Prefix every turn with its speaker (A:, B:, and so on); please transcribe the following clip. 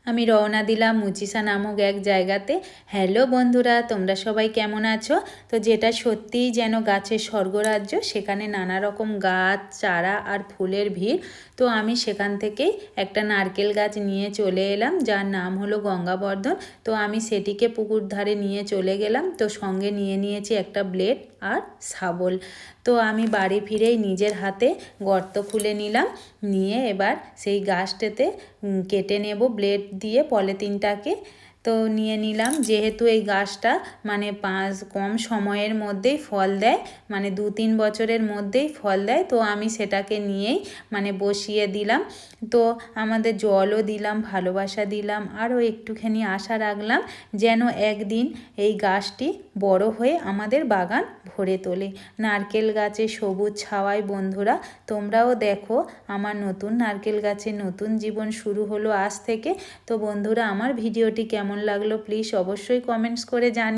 A: আমি রওনা দিলাম মুচিসা নামক এক জায়গাতে। হ্যালো বন্ধুরা, তোমরা সবাই কেমন আছো? তো যেটা সত্যিই যেন গাছের স্বর্গরাজ্য, সেখানে নানা রকম গাছ, চারা আর ফুলের ভিড়। তো আমি সেখান থেকেই একটা নারকেল গাছ নিয়ে চলে এলাম, যার নাম হলো গঙ্গাবর্ধন। তো আমি সেটিকে পুকুর ধারে নিয়ে চলে গেলাম। তো সঙ্গে নিয়ে নিয়েছি একটা ব্লেড আর শাবল। তো আমি বাড়ি ফিরেই নিজের হাতে গর্ত খুলে নিলাম, নিয়ে এবার সেই গাছটাতে কেটে নেব ব্লেড দিয়ে পলিথিনটাকে। তো নিয়ে নিলাম, যেহেতু এই গাছটা মানে কম সময়ের মধ্যেই ফল দেয়, মানে 2-3 বছরের মধ্যেই ফল দেয়। তো আমি সেটাকে নিয়েই মানে বসিয়ে দিলাম। তো আমাদের জলও দিলাম, ভালোবাসা দিলাম, আরও একটুখানি আশা রাখলাম যেন একদিন এই গাছটি বড় হয়ে আমাদের বাগান ভরে তোলে। নারকেল গাছে সবুজ ছাওয়ায় বন্ধুরা, তোমরাও দেখো আমার নতুন নারকেল গাছে নতুন জীবন শুরু হলো আজ থেকে। তো বন্ধুরা, আমার ভিডিওটি কেমন লাগলো প্লিজ অবশ্যই কমেন্টস করে জানিও।